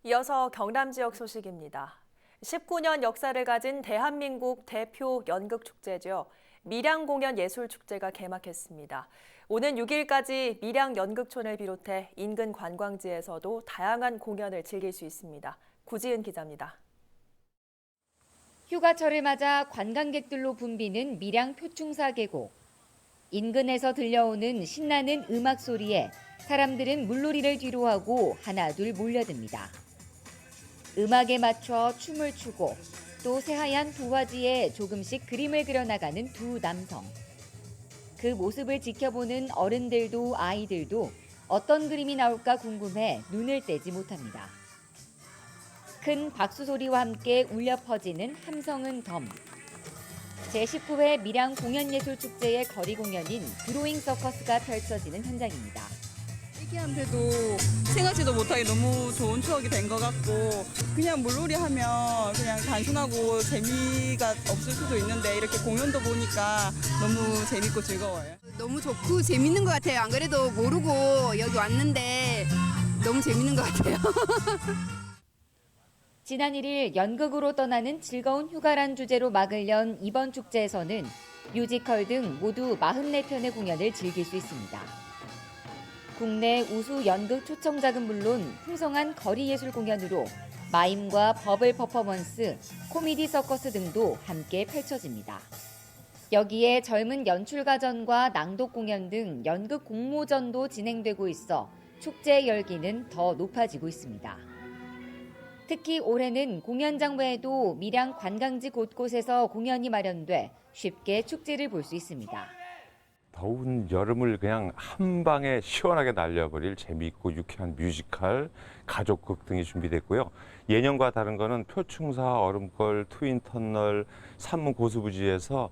이어서 경남 지역 소식입니다. 19년 역사를 가진 대한민국 대표 연극축제죠. 밀양공연예술축제가 개막했습니다. 오는 6일까지 밀양연극촌을 비롯해 인근 관광지에서도 다양한 공연을 즐길 수 있습니다. 구지은 기자입니다. 휴가철을 맞아 관광객들로 붐비는 밀양 표충사 계곡. 인근에서 들려오는 신나는 음악 소리에 사람들은 물놀이를 뒤로하고 하나둘 몰려듭니다. 음악에 맞춰 춤을 추고 또 새하얀 도화지에 조금씩 그림을 그려나가는 두 남성. 그 모습을 지켜보는 어른들도 아이들도 어떤 그림이 나올까 궁금해 눈을 떼지 못합니다. 큰 박수 소리와 함께 울려 퍼지는 함성은 덤. 제19회 밀양 공연예술축제의 거리 공연인 드로잉 서커스가 펼쳐지는 현장입니다. 애기한테도 생각지도 못하게 너무 좋은 추억이 된 것 같고 그냥 물놀이 하면 그냥 단순하고 재미가 없을 수도 있는데 이렇게 공연도 보니까 너무 재밌고 즐거워요. 너무 좋고 재밌는 것 같아요. 안 그래도 모르고 여기 왔는데 너무 재밌는 것 같아요. 지난 1일 연극으로 떠나는 즐거운 휴가란 주제로 막을 연 이번 축제에서는 뮤지컬 등 모두 44편의 공연을 즐길 수 있습니다. 국내 우수 연극 초청작은 물론 풍성한 거리 예술 공연으로 마임과 버블 퍼포먼스, 코미디 서커스 등도 함께 펼쳐집니다. 여기에 젊은 연출가전과 낭독 공연 등 연극 공모전도 진행되고 있어 축제의 열기는 더 높아지고 있습니다. 특히 올해는 공연장 외에도 밀양 관광지 곳곳에서 공연이 마련돼 쉽게 축제를 볼 수 있습니다. 더운 여름을 그냥 한 방에 시원하게 날려버릴 재미있고 유쾌한 뮤지컬, 가족극 등이 준비됐고요. 예년과 다른 거는 표충사, 얼음골, 트윈터널, 산문 고수부지에서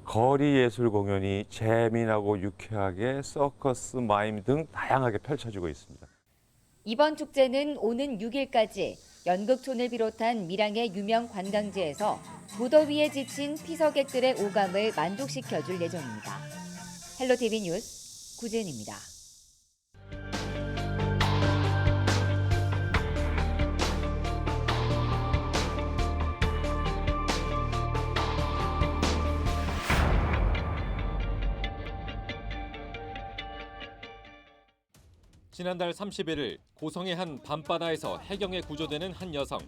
거리 예술 공연이 재미나고 유쾌하게 서커스, 마임 등 다양하게 펼쳐지고 있습니다. 이번 축제는 오는 6일까지 연극촌을 비롯한 밀양의 유명 관광지에서 무더위에 지친 피서객들의 오감을 만족시켜줄 예정입니다. 헬로티비 뉴스 구지은입니다. 지난달 31일 고성의 한 밤바다에서 해경에 구조되는 한 여성.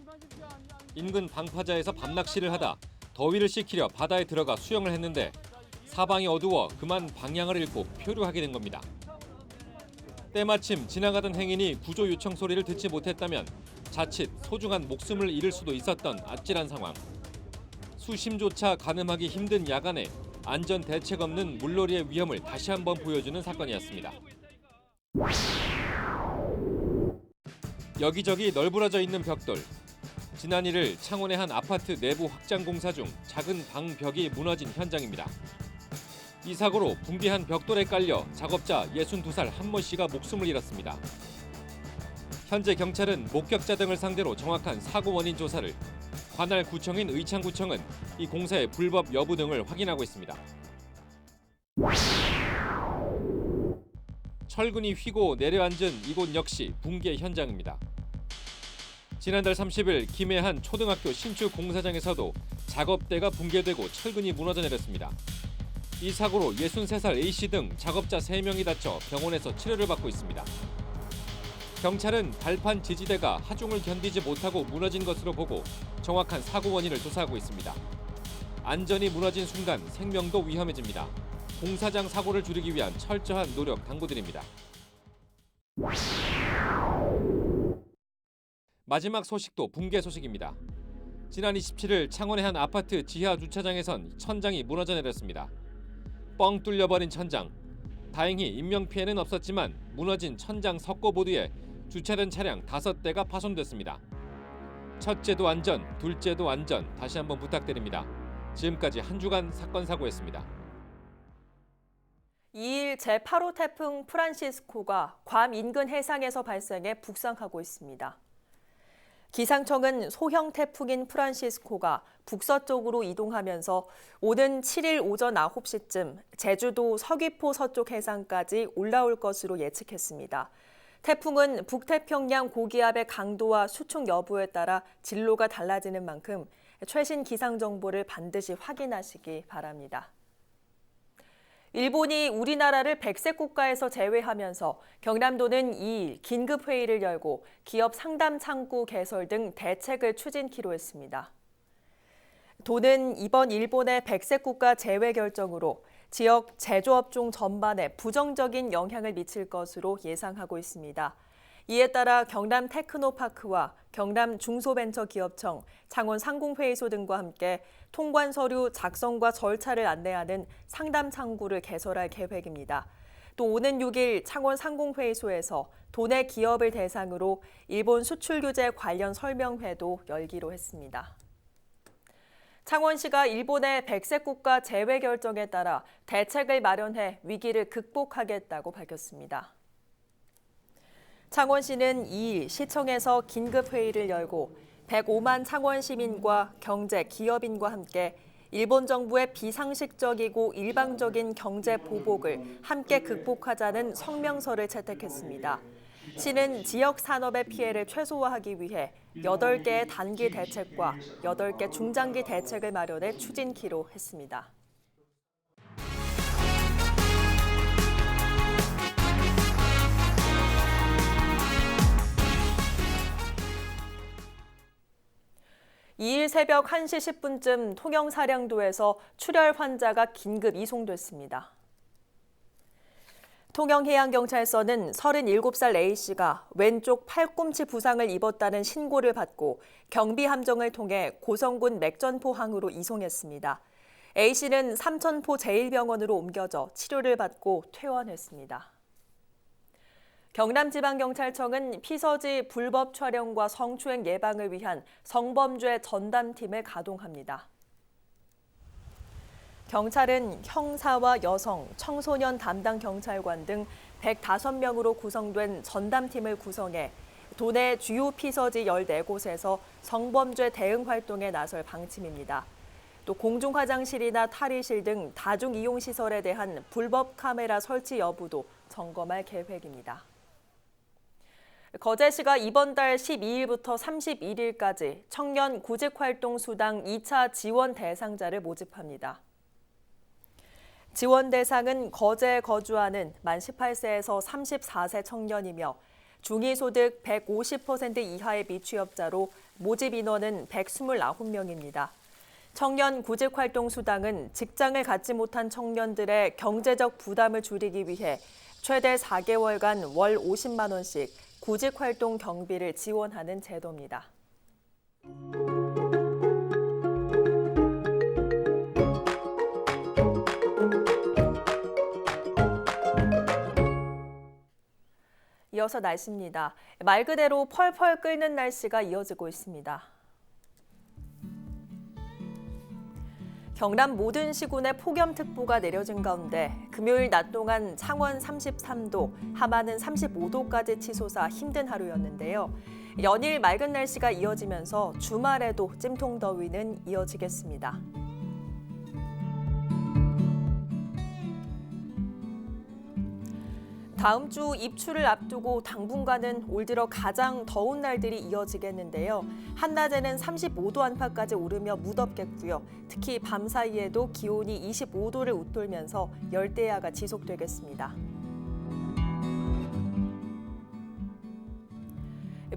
인근 방파자에서 밤낚시를 하다 더위를 식히려 바다에 들어가 수영을 했는데 사방이 어두워 그만 방향을 잃고 표류하게 된 겁니다. 때마침 지나가던 행인이 구조 요청 소리를 듣지 못했다면 자칫 소중한 목숨을 잃을 수도 있었던 아찔한 상황. 수심조차 가늠하기 힘든 야간에 안전 대책 없는 물놀이의 위험을 다시 한번 보여주는 사건이었습니다. 여기저기 널브러져 있는 벽돌. 지난 1일 창원의 한 아파트 내부 확장 공사 중 작은 방 벽이 무너진 현장입니다. 이 사고로 붕괴한 벽돌에 깔려 작업자 62살 한모 씨가 목숨을 잃었습니다. 현재 경찰은 목격자 등을 상대로 정확한 사고 원인 조사를, 관할 구청인 의창구청은 이 공사의 불법 여부 등을 확인하고 있습니다. 철근이 휘고 내려앉은 이곳 역시 붕괴 현장입니다. 지난달 30일 김해 한 초등학교 신축 공사장에서도 작업대가 붕괴되고 철근이 무너져 내렸습니다. 이 사고로 63살 A씨 등 작업자 3명이 다쳐 병원에서 치료를 받고 있습니다. 경찰은 발판 지지대가 하중을 견디지 못하고 무너진 것으로 보고 정확한 사고 원인을 조사하고 있습니다. 안전이 무너진 순간 생명도 위험해집니다. 공사장 사고를 줄이기 위한 철저한 노력 당부드립니다. 마지막 소식도 붕괴 소식입니다. 지난 27일 창원의 한 아파트 지하 주차장에선 천장이 무너져 내렸습니다. 뻥 뚫려버린 천장. 다행히 인명피해는 없었지만 무너진 천장 석고보드에 주차된 차량 5대가 파손됐습니다. 첫째도 안전, 둘째도 안전 다시 한번 부탁드립니다. 지금까지 한 주간 사건 사고였습니다. 2일 제8호 태풍 프란시스코가 괌 인근 해상에서 발생해 북상하고 있습니다. 기상청은 소형 태풍인 프란시스코가 북서쪽으로 이동하면서 오는 7일 오전 9시쯤 제주도 서귀포 서쪽 해상까지 올라올 것으로 예측했습니다. 태풍은 북태평양 고기압의 강도와 수축 여부에 따라 진로가 달라지는 만큼 최신 기상 정보를 반드시 확인하시기 바랍니다. 일본이 우리나라를 백색 국가에서 제외하면서 경남도는 2일 긴급회의를 열고 기업 상담 창구 개설 등 대책을 추진키로 했습니다. 도는 이번 일본의 백색 국가 제외 결정으로 지역 제조업종 전반에 부정적인 영향을 미칠 것으로 예상하고 있습니다. 이에 따라 경남 테크노파크와 경남 중소벤처기업청, 창원 상공회의소 등과 함께 통관 서류 작성과 절차를 안내하는 상담 창구를 개설할 계획입니다. 또 오는 6일 창원 상공회의소에서 도내 기업을 대상으로 일본 수출 규제 관련 설명회도 열기로 했습니다. 창원시가 일본의 백색 국가 제외 결정에 따라 대책을 마련해 위기를 극복하겠다고 밝혔습니다. 창원시는 2일 시청에서 긴급회의를 열고 105만 창원 시민과 경제, 기업인과 함께 일본 정부의 비상식적이고 일방적인 경제 보복을 함께 극복하자는 성명서를 채택했습니다. 시는 지역 산업의 피해를 최소화하기 위해 8개의 단기 대책과 8개 중장기 대책을 마련해 추진키로 했습니다. (2일) 새벽 1시 10분쯤 통영사량도에서 출혈 환자가 긴급 이송됐습니다. 통영해양경찰서는 37살 A씨가 왼쪽 팔꿈치 부상을 입었다는 신고를 받고 경비함정을 통해 고성군 맥전포항으로 이송했습니다. A씨는 삼천포 제1병원으로 옮겨져 치료를 받고 퇴원했습니다. 경남지방경찰청은 피서지 불법 촬영과 성추행 예방을 위한 성범죄 전담팀을 가동합니다. 경찰은 형사와 여성, 청소년 담당 경찰관 등 105명으로 구성된 전담팀을 구성해 도내 주요 피서지 14곳에서 성범죄 대응 활동에 나설 방침입니다. 또 공중화장실이나 탈의실 등 다중이용시설에 대한 불법 카메라 설치 여부도 점검할 계획입니다. 거제시가 이번 달 12일부터 31일까지 청년 구직활동수당 2차 지원 대상자를 모집합니다. 지원 대상은 거제에 거주하는 만 18세에서 34세 청년이며 중위소득 150% 이하의 미취업자로 모집 인원은 129명입니다. 청년 구직활동수당은 직장을 갖지 못한 청년들의 경제적 부담을 줄이기 위해 최대 4개월간 월 50만 원씩 구직활동 경비를 지원하는 제도입니다. 이어서 날씨입니다. 말 그대로 펄펄 끓는 날씨가 이어지고 있습니다. 경남 모든 시군에 폭염특보가 내려진 가운데 금요일 낮 동안 창원 33도, 함안은 35도까지 치솟아 힘든 하루였는데요. 연일 맑은 날씨가 이어지면서 주말에도 찜통더위는 이어지겠습니다. 다음 주 입추를 앞두고 당분간은 올 들어 가장 더운 날들이 이어지겠는데요. 한낮에는 35도 안팎까지 오르며 무덥겠고요. 특히 밤 사이에도 기온이 25도를 웃돌면서 열대야가 지속되겠습니다.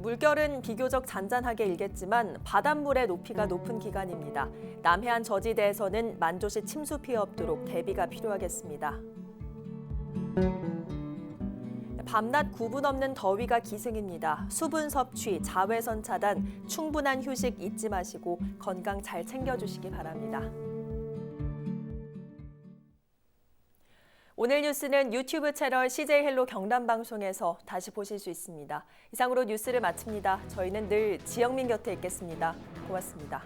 물결은 비교적 잔잔하게 일겠지만 바닷물의 높이가 높은 기간입니다. 남해안 저지대에서는 만조시 침수 피해 없도록 대비가 필요하겠습니다. 밤낮 구분 없는 더위가 기승입니다. 수분 섭취, 자외선 차단, 충분한 휴식 잊지 마시고 건강 잘 챙겨주시기 바랍니다. 오늘 뉴스는 유튜브 채널 CJ 헬로 경남 방송에서 다시 보실 수 있습니다. 이상으로 뉴스를 마칩니다. 저희는 늘 지영민 곁에 있겠습니다. 고맙습니다.